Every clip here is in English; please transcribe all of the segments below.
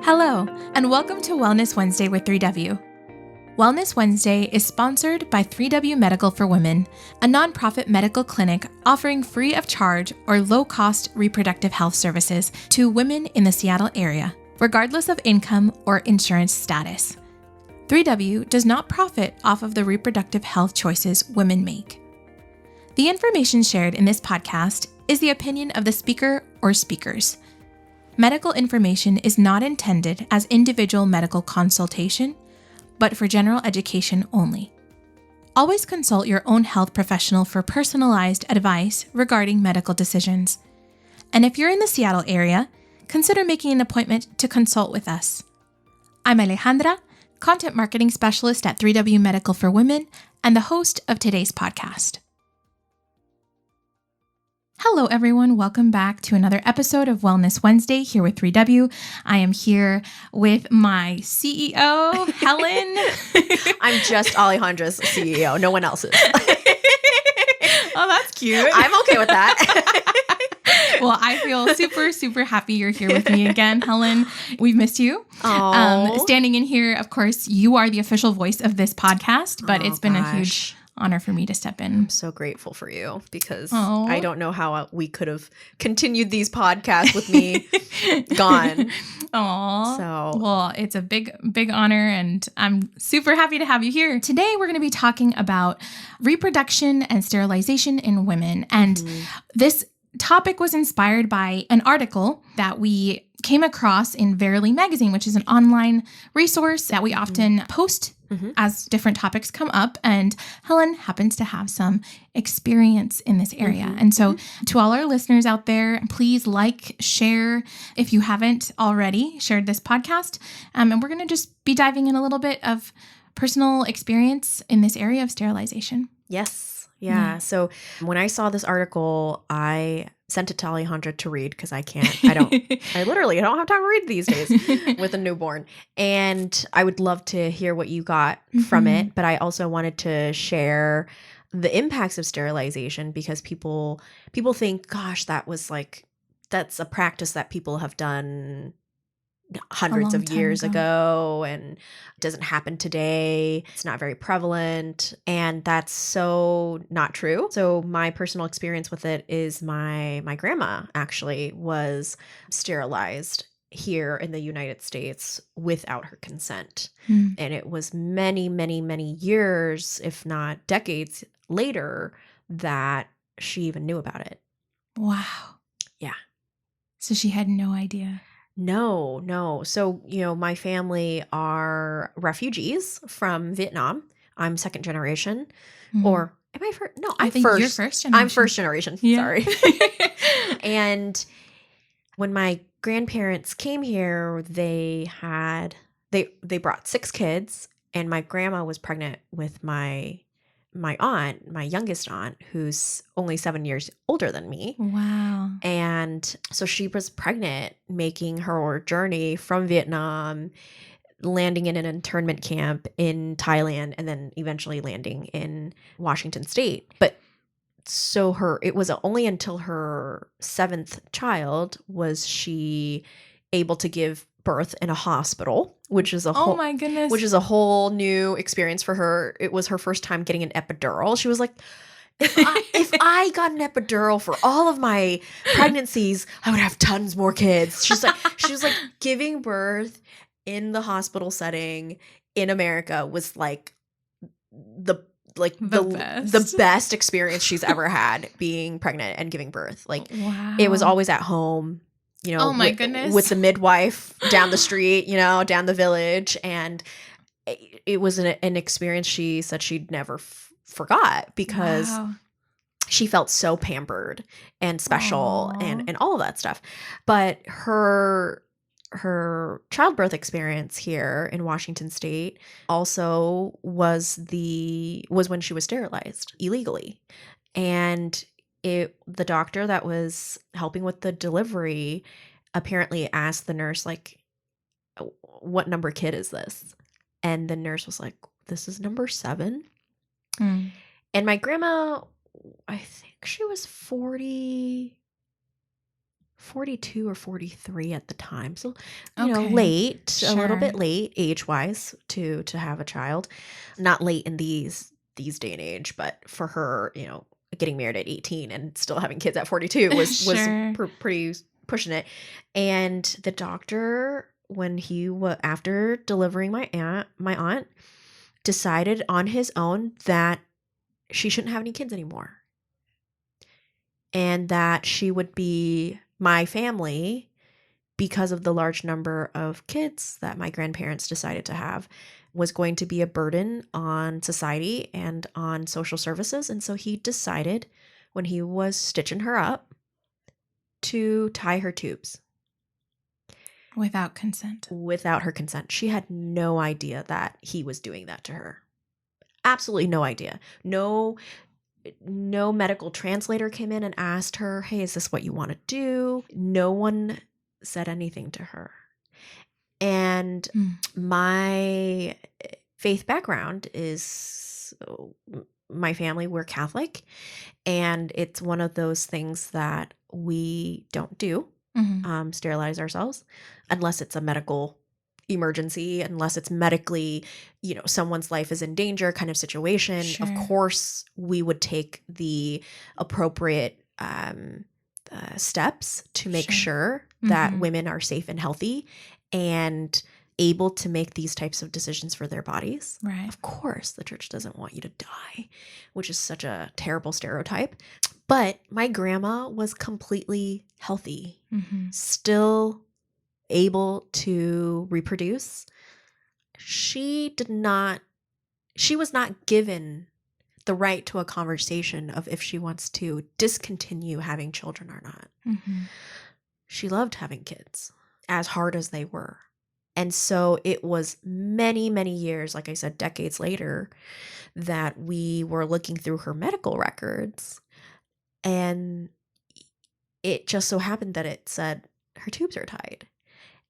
Hello, and welcome to Wellness Wednesday with 3W. Wellness Wednesday is sponsored by 3W Medical for Women, a nonprofit medical clinic offering free of charge or low-cost reproductive health services to women in the Seattle area, regardless of income or insurance status. 3W does not profit off of the reproductive health choices women make. The information shared in this podcast is the opinion of the speaker or speakers. Medical information is not intended as individual medical consultation, but for general education only. Always consult your own health professional for personalized advice regarding medical decisions. And if you're in the Seattle area, consider making an appointment to consult with us. I'm Alejandra, Content Marketing Specialist at 3W Medical for Women and the host of today's podcast. Hello, everyone. Welcome back to another episode of Wellness Wednesday here with 3W. I am here with my CEO, Helen. I'm just Alejandra's CEO. No one else's. Oh, that's cute. I'm okay with that. Well, I feel super happy you're here with me again, Helen. We've missed you. Standing in here, of course, you are the official voice of this podcast, but it's been a huge honor for me to step in. I'm so grateful for you because I don't know how we could have continued these podcasts with me gone. Aw. Well, it's a big honor, and I'm super happy to have you here. Today, we're going to be talking about reproduction and sterilization in women. And this topic was inspired by an article that we came across in Verily magazine, which is an online resource that we often post as different topics come up. And Helen happens to have some experience in this area. And so to all our listeners out there, please like, share if you haven't already shared this podcast. And we're going to just be diving in a little bit of personal experience in this area of sterilization. Yes. Yeah. So when I saw this article, I sent it to Alejandra to read because I literally don't have time to read these days with a newborn. And I would love to hear what you got from it. But I also wanted to share the impacts of sterilization because people think, gosh, that's a practice that people have done hundreds of years ago and doesn't happen today. It's not very prevalent, and that's so not true. So my personal experience with it is my grandma actually was sterilized here in the United States without her consent. And it was many years, if not decades later, that she even knew about it. Wow. Yeah. So she had no idea. No. So, my family are refugees from Vietnam. I'm second generation. Or am I first? No, I think you're first generation. I'm first generation. Yeah. Sorry. And when my grandparents came here, they brought 6 kids, and my grandma was pregnant with my aunt, my youngest aunt, who's only 7 years older than me. Wow. And so she was pregnant, making her journey from Vietnam, landing in an internment camp in Thailand, and then eventually landing in Washington State. But so it was only until her 7th child was she able to give birth in a hospital, which is a whole new experience for her. It was her first time getting an epidural. She was like, if I got an epidural for all of my pregnancies, I would have tons more kids. She was like giving birth in the hospital setting in America was like the best experience she's ever had being pregnant and giving birth. Like, wow. It was always at home. Oh my goodness. With the midwife down the street, down the village. And it was an experience she said she'd never forgot because she felt so pampered and special and all of that stuff. But her childbirth experience here in Washington State also was when she was sterilized illegally. And the doctor that was helping with the delivery apparently asked the nurse, like, what number kid is this? And the nurse was like, this is number 7. And my grandma, I think she was 40 42 or 43 at the time. So, Okay. late, a little Sure. bit late age-wise to have a child. Not late in these day and age, but for her, getting married at 18 and still having kids at 42 was Sure. pretty pushing it. And the doctor, when he was after delivering my aunt, decided on his own that she shouldn't have any kids anymore. And that she would be my family because of the large number of kids that my grandparents decided to have was going to be a burden on society and on social services. And so he decided, when he was stitching her up, to tie her tubes. Without consent. Without her consent. She had no idea that he was doing that to her. Absolutely no idea. No medical translator came in and asked her, hey, is this what you want to do? No one said anything to her. And my faith background is, my family, we're Catholic, and it's one of those things that we don't do, sterilize ourselves, unless it's a medical emergency, unless it's medically, someone's life is in danger kind of situation. Sure. Of course, we would take the appropriate steps to make sure that women are safe and healthy and able to make these types of decisions for their bodies. Right. Of course, the church doesn't want you to die, which is such a terrible stereotype. But my grandma was completely healthy, still able to reproduce. She was not given the right to a conversation of if she wants to discontinue having children or not. She loved having kids, as hard as they were. And so it was many, many years, like I said, decades later, that we were looking through her medical records, and it just so happened that it said her tubes are tied.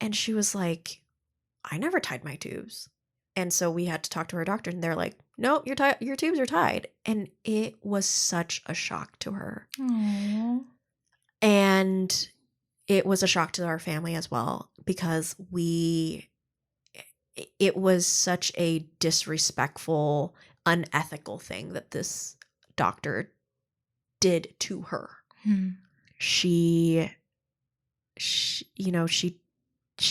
And she was like, I never tied my tubes. And so we had to talk to her doctor, and they're like, no, your tubes are tied. And it was such a shock to her. Aww. And it was a shock to our family as well, because it was such a disrespectful, unethical thing that this doctor did to her. She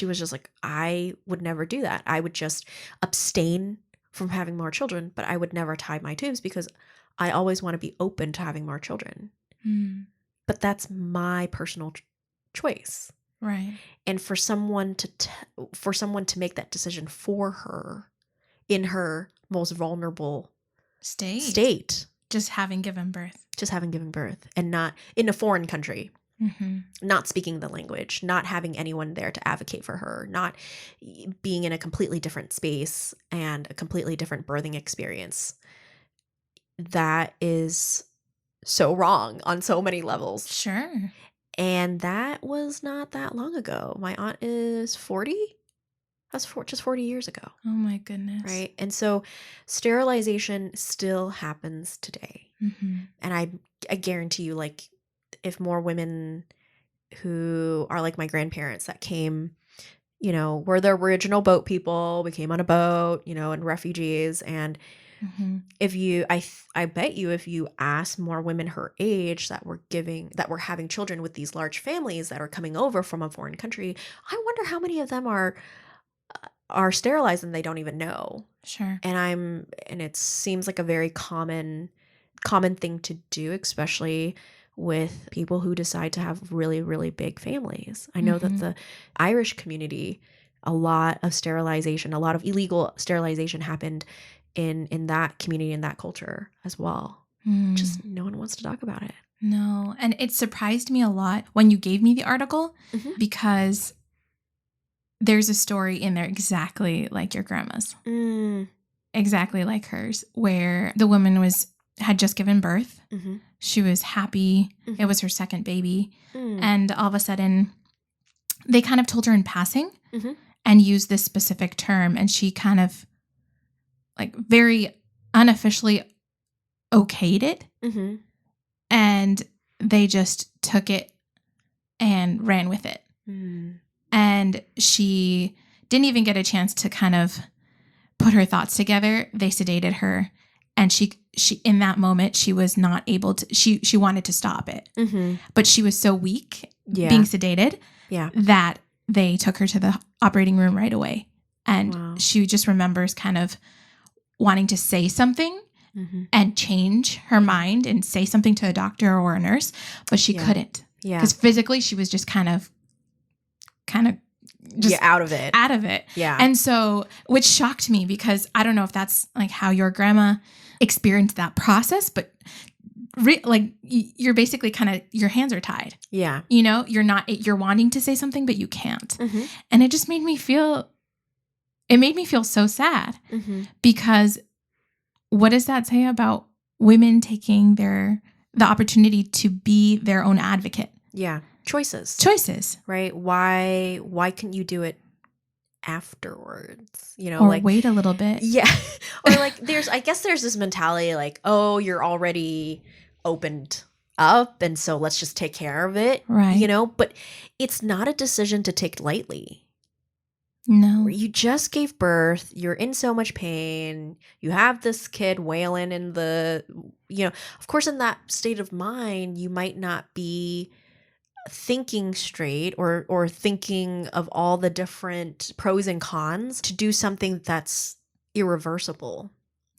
was just like, I would never do that. I would just abstain from having more children, but I would never tie my tubes because I always want to be open to having more children. But that's my personal choice. Right. And for someone to make that decision for her in her most vulnerable state, just having given birth, and not in a foreign country. Not speaking the language, not having anyone there to advocate for her, not being in a completely different space and a completely different birthing experience. That is so wrong on so many levels. Sure. And that was not that long ago. My aunt is 40. That's just 40 years ago. Oh my goodness. Right. And so sterilization still happens today. And I guarantee you, like, if more women who are like my grandparents that came, were the original boat people, we came on a boat, and refugees. And if you, I bet you, if you ask more women her age that were having children with these large families that are coming over from a foreign country, I wonder how many of them are sterilized and they don't even know. Sure. And it seems like a very common thing to do, especially with people who decide to have really, really big families. I know that the Irish community, a lot of illegal sterilization happened in that community, in that culture as well. Just no one wants to talk about it. No. And it surprised me a lot when you gave me the article because there's a story in there exactly like your grandma's. Exactly like hers, where the woman had just given birth. She was happy. It was her second baby. And all of a sudden, they kind of told her in passing and used this specific term. And she kind of, like, very unofficially okayed it. And they just took it and ran with it. And she didn't even get a chance to kind of put her thoughts together. They sedated her. And she in that moment, she was not able to, she wanted to stop it. But she was so weak being sedated that they took her to the operating room right away. And she just remembers kind of wanting to say something and change her mind and say something to a doctor or a nurse, but she couldn't. Because physically she was just kind of just out of it. And so, which shocked me because I don't know if that's like how your grandma experienced that process, but like you're basically kind of, your hands are tied. Yeah. You know, you're wanting to say something, but you can't. And it just made me feel so sad because what does that say about women taking the opportunity to be their own advocate? Yeah. Choices. Right? Why couldn't you do it afterwards? You know, or like wait a little bit. Yeah. Or like I guess there's this mentality like, oh, you're already opened up and so let's just take care of it. Right. You know, but it's not a decision to take lightly. No. You just gave birth. You're in so much pain. You have this kid wailing in the, you know, of course, in that state of mind, you might not be thinking straight or thinking of all the different pros and cons to do something that's irreversible.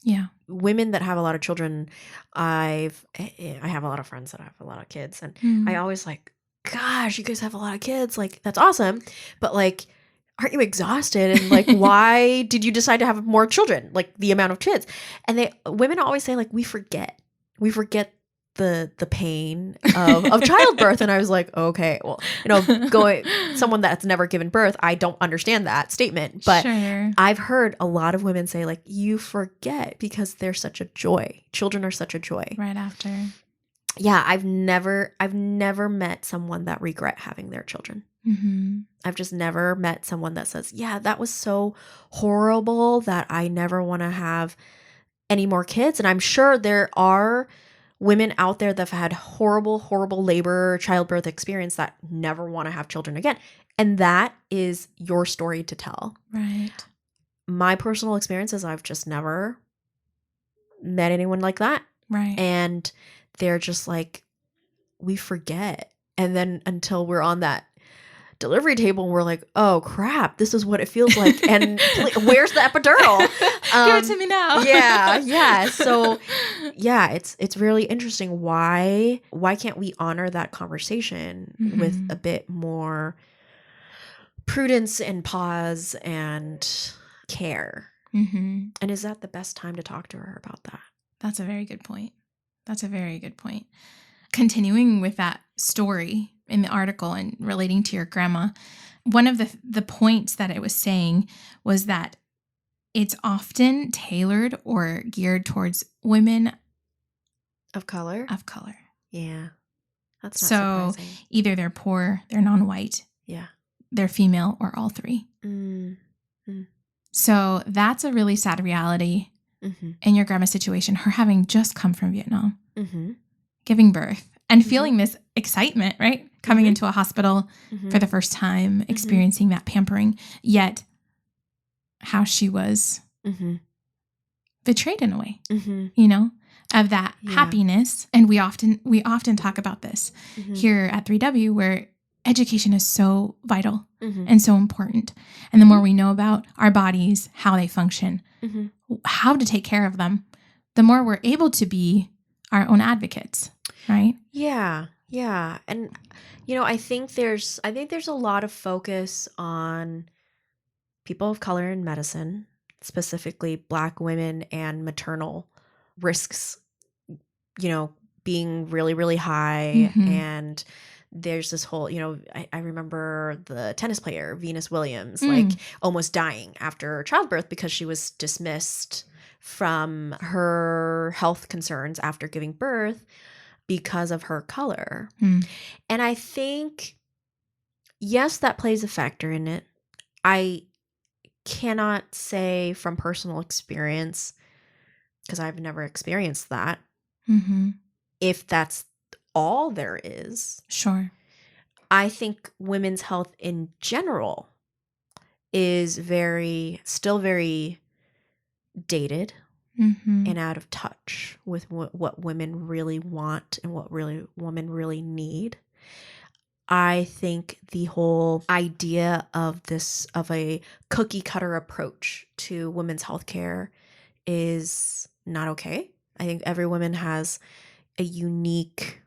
Yeah. Women that have a lot of children, I have a lot of friends that have a lot of kids, and I always like, gosh, you guys have a lot of kids. Like, that's awesome. But like, aren't you exhausted? And like, why did you decide to have more children? Like the amount of kids. And women always say like, we forget the pain of childbirth. And I was like, okay, well, you know, someone that's never given birth, I don't understand that statement. But sure. I've heard a lot of women say like, you forget because they're such a joy. Children are such a joy. Right after. Yeah, I've never met someone that regret having their children. I've just never met someone that says, yeah, that was so horrible that I never want to have any more kids. And I'm sure there are women out there that have had horrible labor, childbirth experience that never want to have children again. And that is your story to tell. Right. My personal experience is I've just never met anyone like that. Right. And they're just like, we forget. And then until we're on that delivery table, we're like, oh crap, this is what it feels like. And where's the epidural? Give it to me now. Yeah. So yeah, it's really interesting. Why can't we honor that conversation with a bit more prudence and pause and care? And is that the best time to talk to her about that? That's a very good point. Continuing with that story in the article and relating to your grandma, one of the points that it was saying was that it's often tailored or geared towards women of color. Yeah. That's not surprising. Either they're poor, they're non-white, they're female, or all three. So that's a really sad reality in your grandma's situation, her having just come from Vietnam, giving birth, and feeling this excitement, right? Coming into a hospital for the first time, experiencing that pampering, yet how she was betrayed in a way, you know, of that happiness. And we often talk about this here at 3W, where education is so vital and so important. And the more we know about our bodies, how they function, how to take care of them, the more we're able to be our own advocates, right? Yeah. And you know, I think there's a lot of focus on people of color in medicine, specifically Black women, and maternal risks, you know, being really, really high. And there's this whole, you know, I remember the tennis player, Venus Williams, like almost dying after childbirth because she was dismissed from her health concerns after giving birth because of her color. And I think, yes, that plays a factor in it. I cannot say from personal experience, because I've never experienced that, if that's all there is. Sure. I think women's health in general is still very dated and out of touch with what women really want and what women really need. I think the whole idea of a cookie cutter approach to women's healthcare is not okay. I think every woman has a unique,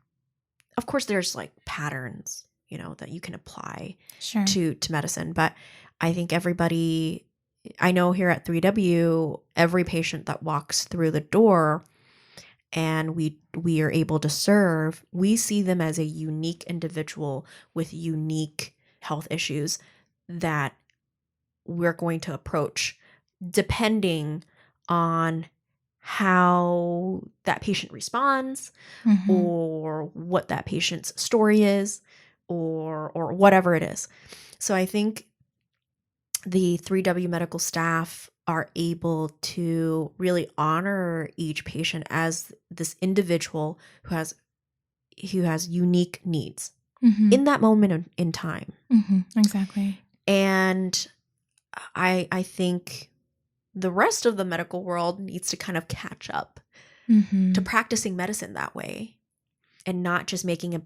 of course there's like patterns, that you can apply to medicine, but I think I know here at 3W, every patient that walks through the door and we are able to serve, we see them as a unique individual with unique health issues that we're going to approach depending on how that patient responds or what that patient's story is or whatever it is. So I think the 3W medical staff are able to really honor each patient as this individual who has unique needs in that moment in time. Exactly. And I think the rest of the medical world needs to kind of catch up to practicing medicine that way and not just making a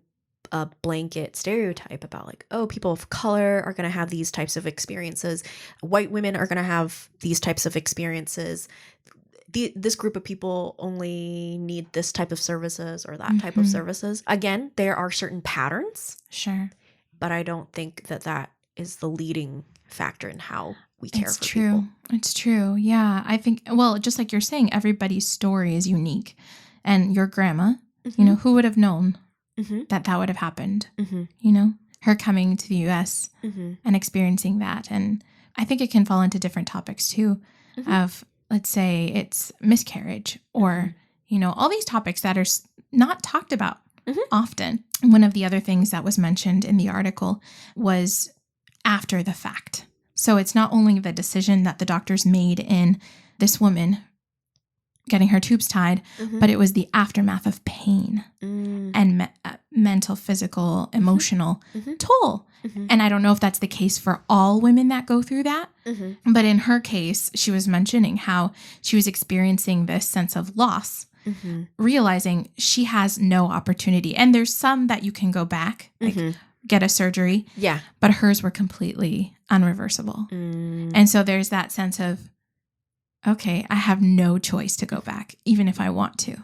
blanket stereotype about like, oh, people of color are going to have these types of experiences. White women are going to have these types of experiences. This group of people only need this type of services or that type of services. Again, there are certain patterns. Sure. But I don't think that is the leading factor in how we care for people. It's true. Yeah. I think, well, just like you're saying, everybody's story is unique. And your grandma, who would have known that would have happened? Her coming to the U.S. and experiencing that. And I think it can fall into different topics too of, let's say it's miscarriage or, all these topics that are not talked about often. One of the other things that was mentioned in the article was after the fact. So it's not only the decision that the doctors made in this woman getting her tubes tied, but it was the aftermath of pain and mental, physical, emotional toll. And I don't know if that's the case for all women that go through that. But in her case, she was mentioning how she was experiencing this sense of loss, realizing she has no opportunity. And there's some that you can go back, like get a surgery. Yeah. But hers were completely unreversible. And so there's that sense of, okay, I have no choice to go back, even if I want to.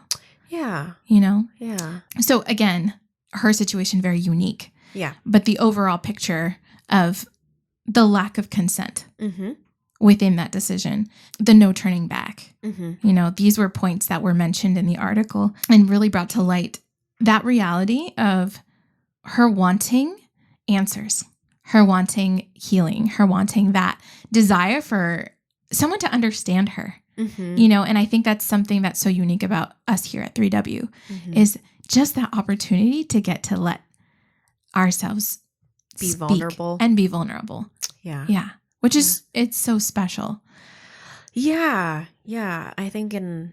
Yeah. Yeah. So again, her situation, very unique. Yeah. But the overall picture of the lack of consent within that decision, the no turning back, these were points that were mentioned in the article and really brought to light that reality of her wanting answers, her wanting healing, her wanting that desire for someone to understand her, and I think that's something that's so unique about us here at 3W is just that opportunity to get to let ourselves be vulnerable and be vulnerable. Yeah. Yeah. Which is, it's so special. Yeah. Yeah. I think in,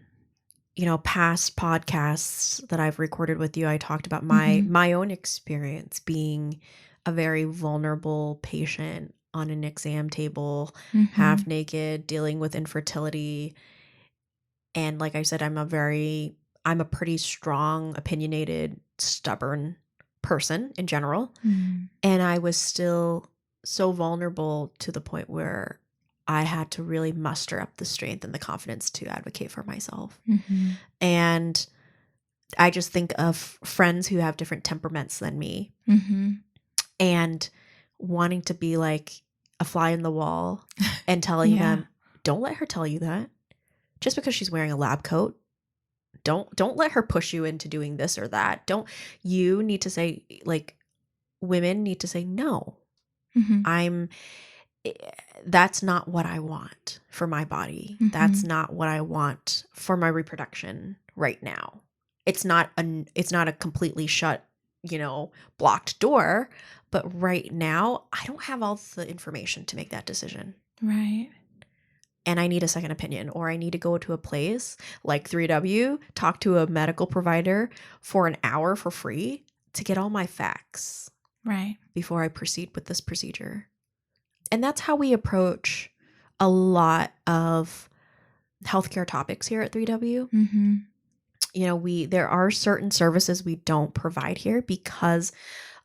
past podcasts that I've recorded with you, I talked about my own experience being a very vulnerable patient on an exam table, half naked, dealing with infertility. And like I said, I'm a pretty strong, opinionated, stubborn person in general. And I was still so vulnerable to the point where I had to really muster up the strength and the confidence to advocate for myself. And I just think of friends who have different temperaments than me and wanting to be like a fly in the wall and telling them, don't let her tell you that. Just because she's wearing a lab coat, don't let her push you into doing this or that. You need to say, like, women need to say, no, that's not what I want for my body. That's not what I want for my reproduction right now. It's not a completely shut, blocked door, but right now I don't have all the information to make that decision. Right. And I need a second opinion, or I need to go to a place like 3W, talk to a medical provider for an hour for free to get all my facts. Right. before I proceed with this procedure. And that's how we approach a lot of healthcare topics here at 3W. Mm-hmm. You know, there are certain services we don't provide here because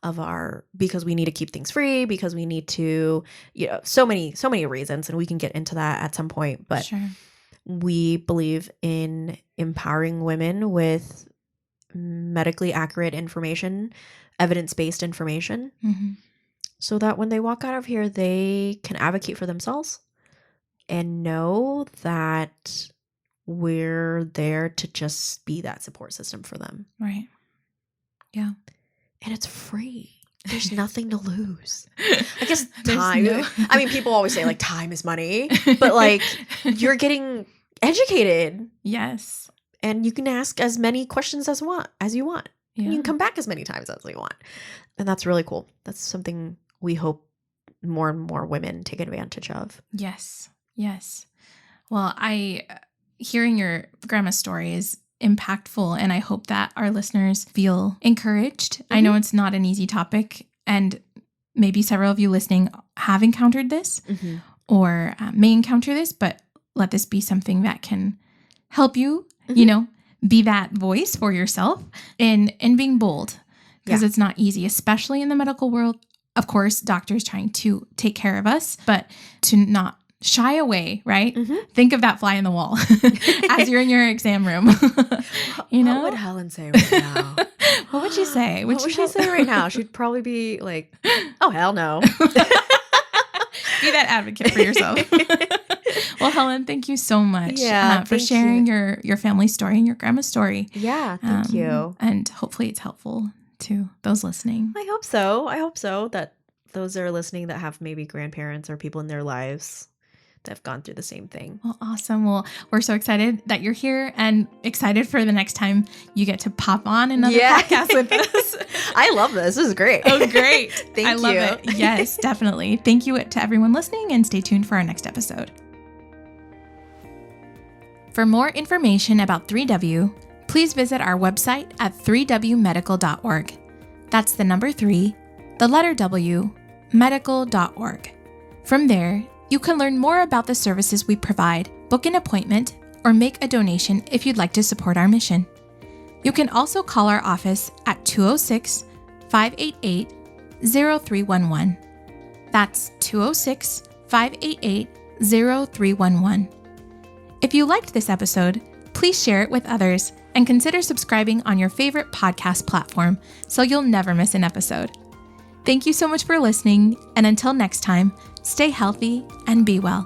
we need to keep things free, because we need to, you know, so many reasons, and we can get into that at some point. But Sure. we believe in empowering women with medically accurate information, evidence-based information, Mm-hmm. so that when they walk out of here, they can advocate for themselves and know that we're there to just be that support system for them. Right. Yeah. And it's free. There's nothing to lose. I guess There's time. I mean, people always say like time is money, but like you're getting educated. Yes. And you can ask as many questions as you want. Yeah. And you can come back as many times as you want. And that's really cool. That's something we hope more and more women take advantage of. Yes. Yes. Well, hearing your grandma's story is impactful, and I hope that our listeners feel encouraged. I know it's not an easy topic, and maybe several of you listening have encountered this or may encounter this, but let this be something that can help you, you know, be that voice for yourself and being bold, because it's not easy, especially in the medical world. Of course, doctors trying to take care of us, but to not shy away, right? Think of that fly in the wall as you're in your exam room. You know? What would Helen say right now? What would she say? What would she say right now? She'd probably be like, oh, hell no. Be that advocate for yourself. Well, Helen, thank you so much for sharing your family story and your grandma's story. Yeah, thank you. And hopefully it's helpful to those listening. I hope so. I hope so, that those that are listening that have maybe grandparents or people in their lives that have gone through the same thing. Well, awesome. Well, we're so excited that you're here and excited for the next time you get to pop on another podcast with us. I love this. This is great. Oh, great. Thank you. I love it. Yes, definitely. Thank you to everyone listening, and stay tuned for our next episode. For more information about 3W, please visit our website at 3wmedical.org. That's the number 3, the letter W, medical.org. From there, you can learn more about the services we provide, book an appointment, or make a donation if you'd like to support our mission. You can also call our office at 206-588-0311. That's 206-588-0311. If you liked this episode, please share it with others and consider subscribing on your favorite podcast platform so you'll never miss an episode. Thank you so much for listening, and until next time, stay healthy and be well.